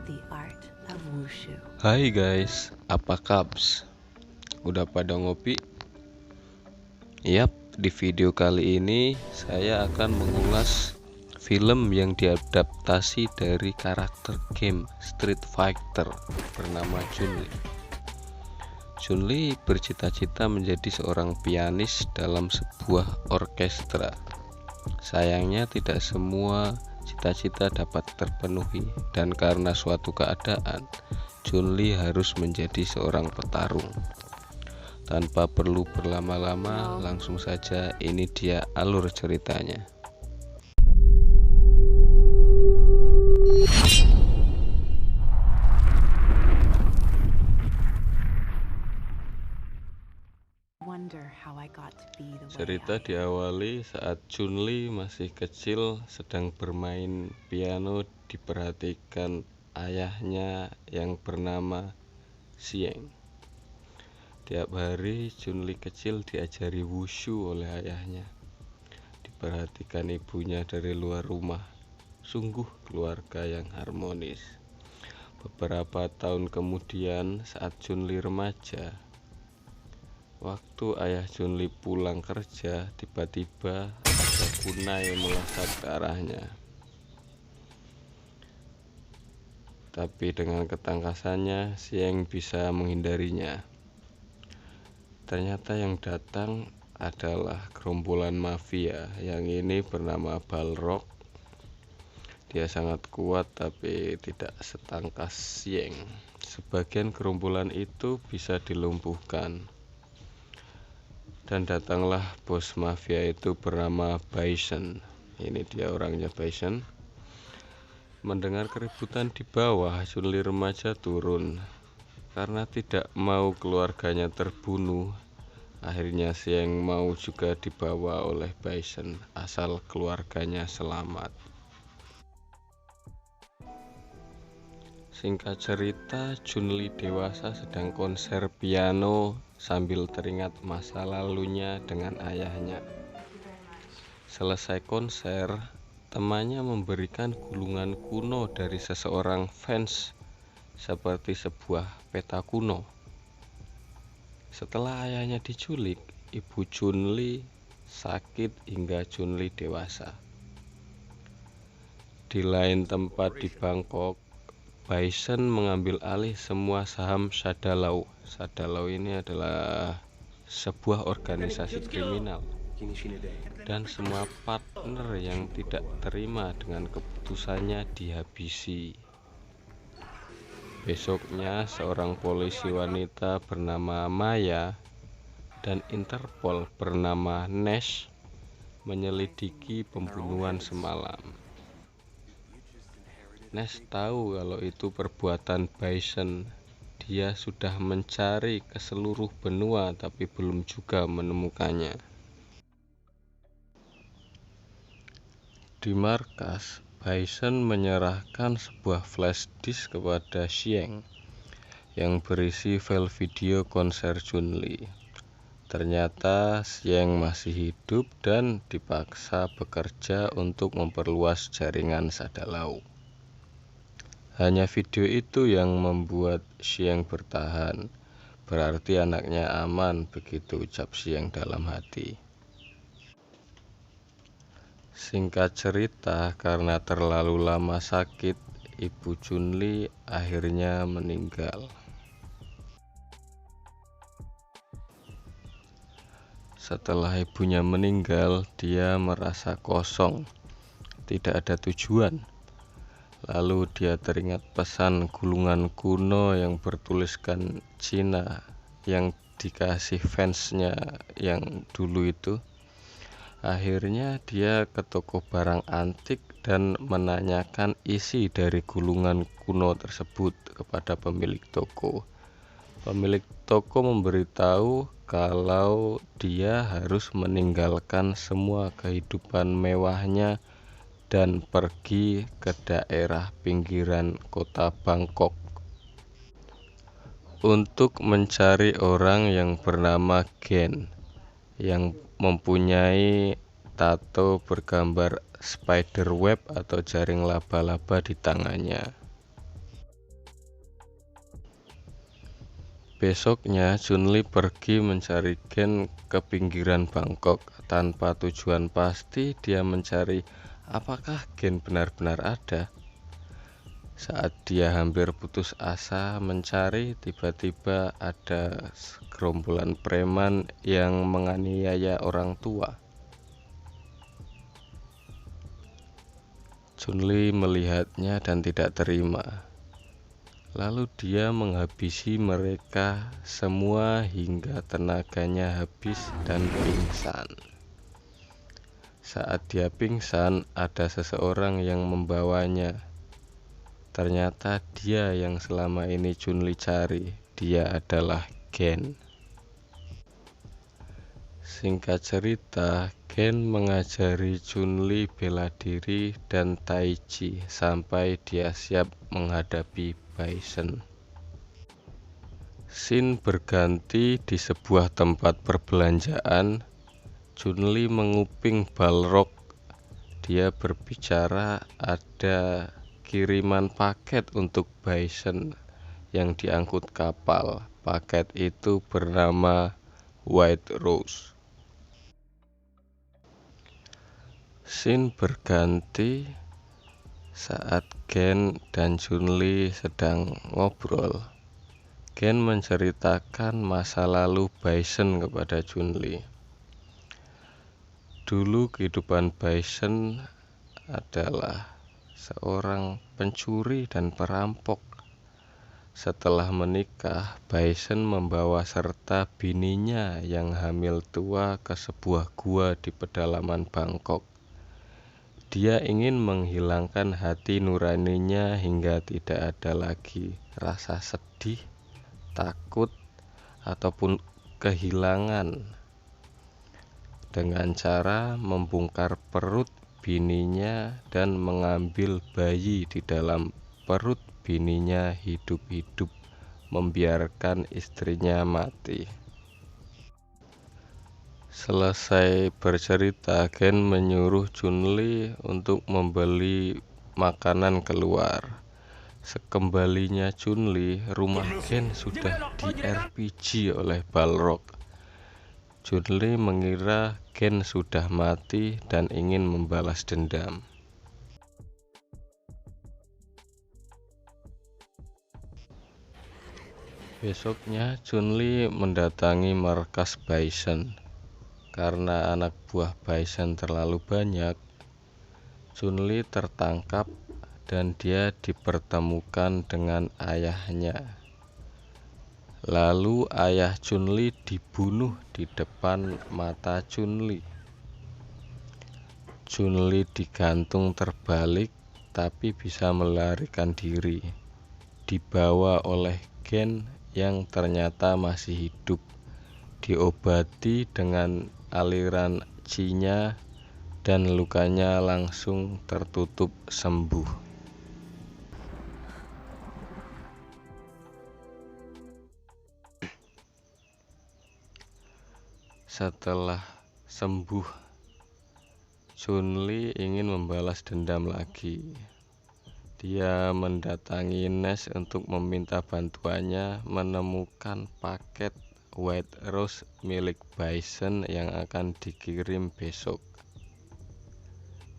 the art of wushu. Hai guys, apa kabs? Udah pada ngopi? Yap, di video kali ini saya akan mengulas film yang diadaptasi dari karakter game Street Fighter bernama Chun-Li. Chun-Li bercita-cita menjadi seorang pianis dalam sebuah orkestra. Sayangnya tidak semua cita-cita dapat terpenuhi, dan karena suatu keadaan Chun-Li harus menjadi seorang petarung. Tanpa perlu berlama-lama, langsung saja ini dia alur ceritanya. Cerita diawali saat Chun-Li masih kecil, sedang bermain piano diperhatikan ayahnya yang bernama Xiang. Tiap hari Chun-Li kecil diajari wushu oleh ayahnya. Diperhatikan ibunya dari luar rumah. Sungguh keluarga yang harmonis. Beberapa tahun kemudian, saat Chun-Li remaja, waktu ayah Chun-Li pulang kerja, tiba-tiba ada kunai melesat ke arahnya. Tapi dengan ketangkasannya, Xiang bisa menghindarinya. Ternyata yang datang adalah gerombolan mafia, yang ini bernama Balrog. Dia sangat kuat tapi tidak setangkas Xiang. Sebagian gerombolan itu bisa dilumpuhkan. Dan datanglah bos mafia itu bernama Bison. Ini dia orangnya, Bison. Mendengar keributan di bawah, Chun-Li remaja turun. Karena tidak mau keluarganya terbunuh, akhirnya Xiang mau juga dibawa oleh Bison, asal keluarganya selamat. Singkat cerita, Chun-Li dewasa sedang konser piano sambil teringat masa lalunya dengan ayahnya. Selesai konser, temannya memberikan gulungan kuno dari seseorang fans seperti sebuah peta kuno. Setelah ayahnya diculik, ibu Chun-Li sakit hingga Chun-Li dewasa. Di lain tempat di Bangkok, Bison mengambil alih semua saham Shadaloo. Shadaloo ini adalah sebuah organisasi kriminal, dan semua partner yang tidak terima dengan keputusannya dihabisi. Besoknya, seorang polisi wanita bernama Maya dan Interpol bernama Nash menyelidiki pembunuhan semalam. Nash tahu kalau itu perbuatan Bison. Dia sudah mencari ke seluruh benua tapi belum juga menemukannya. Di markas, Bison menyerahkan sebuah flash disk kepada Xiang yang berisi file video konser Chun-Li. Ternyata Xiang masih hidup dan dipaksa bekerja untuk memperluas jaringan Shadaloo. Hanya video itu yang membuat Xiang bertahan. Berarti anaknya aman, begitu ucap Xiang dalam hati. Singkat cerita, karena terlalu lama sakit, ibu Chun-Li akhirnya meninggal. Setelah ibunya meninggal, dia merasa kosong, tidak ada tujuan. Lalu dia teringat pesan gulungan kuno yang bertuliskan Cina yang dikasih fansnya yang dulu itu. Akhirnya dia ke toko barang antik dan menanyakan isi dari gulungan kuno tersebut kepada pemilik toko. Pemilik toko memberitahu kalau dia harus meninggalkan semua kehidupan mewahnya dan pergi ke daerah pinggiran kota Bangkok untuk mencari orang yang bernama Gen yang mempunyai tato bergambar spiderweb atau jaring laba-laba di tangannya. Besoknya Chunli pergi mencari Gen ke pinggiran Bangkok. Tanpa tujuan pasti dia mencari apakah Gen benar-benar ada. Saat dia hampir putus asa mencari, tiba-tiba ada gerombolan preman yang menganiaya orang tua. Chunli melihatnya dan tidak terima. Lalu dia menghabisi mereka semua hingga tenaganya habis dan pingsan. Saat dia pingsan, ada seseorang yang membawanya. Ternyata dia yang selama ini Chunli cari. Dia adalah Gen. Singkat cerita, Gen mengajari Chunli bela diri dan tai chi sampai dia siap menghadapi Bison. Scene berganti di sebuah tempat perbelanjaan. Chunli menguping Balrog. Dia berbicara ada kiriman paket untuk Bison yang diangkut kapal. Paket itu bernama White Rose. Scene berganti saat Gen dan Chunli sedang ngobrol. Gen menceritakan masa lalu Bison kepada Chunli. Dulu kehidupan Bison adalah seorang pencuri dan perampok. Setelah menikah, Bison membawa serta bininya yang hamil tua ke sebuah gua di pedalaman Bangkok. Dia ingin menghilangkan hati nuraninya hingga tidak ada lagi rasa sedih, takut, ataupun kehilangan, dengan cara membongkar perut bininya dan mengambil bayi di dalam perut bininya hidup-hidup, membiarkan istrinya mati. Selesai bercerita, Gen menyuruh Chunli untuk membeli makanan keluar. Sekembalinya Chunli, rumah Gen sudah di-RPG oleh Balrog. Chunli mengira Gen sudah mati dan ingin membalas dendam. Besoknya Chunli mendatangi markas Bison. Karena anak buah Bison terlalu banyak, Chunli tertangkap dan dia dipertemukan dengan ayahnya. Lalu ayah Chunli dibunuh di depan mata Chunli. Chunli digantung terbalik tapi bisa melarikan diri. Dibawa oleh Gen yang ternyata masih hidup. Diobati dengan aliran chi-nya dan lukanya langsung tertutup sembuh. Setelah sembuh, Chunli ingin membalas dendam lagi. Dia mendatangi Ness untuk meminta bantuannya menemukan paket White Rose milik Bison yang akan dikirim besok.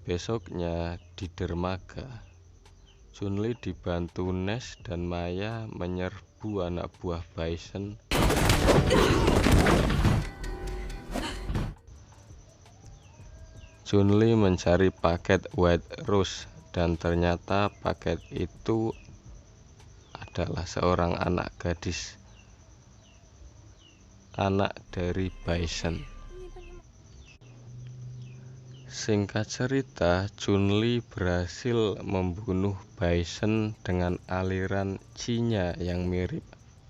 Besoknya di dermaga, Chunli dibantu Ness dan Maya menyerbu anak buah Bison. Chunli mencari paket White Rose dan ternyata paket itu adalah seorang anak gadis, anak dari Bison. Singkat cerita, Chunli berhasil membunuh Bison dengan aliran chi-nya yang mirip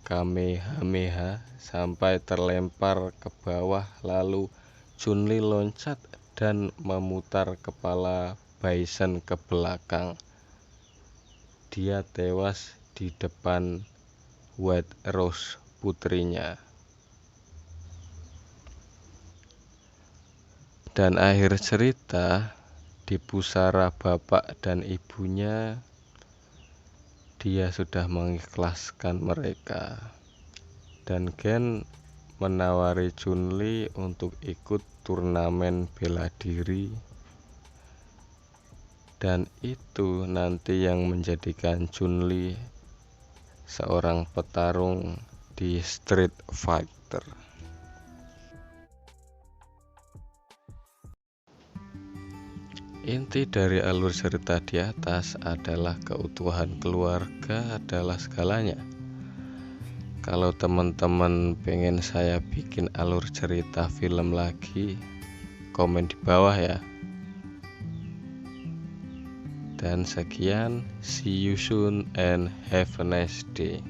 Kamehameha sampai terlempar ke bawah, lalu Chunli loncat dan memutar kepala Bison ke belakang. Dia tewas di depan White Rose putrinya. Dan akhir cerita, di pusara bapak dan ibunya, dia sudah mengikhlaskan mereka. dan Gen menawari Chun-Li untuk ikut turnamen bela diri, dan itu nanti yang menjadikan Chun-Li seorang petarung di Street Fighter. Inti dari alur cerita di atas adalah keutuhan keluarga adalah segalanya. Kalau teman-teman pengen saya bikin alur cerita film lagi, komen di bawah ya. Dan sekian, see you soon and have a nice day.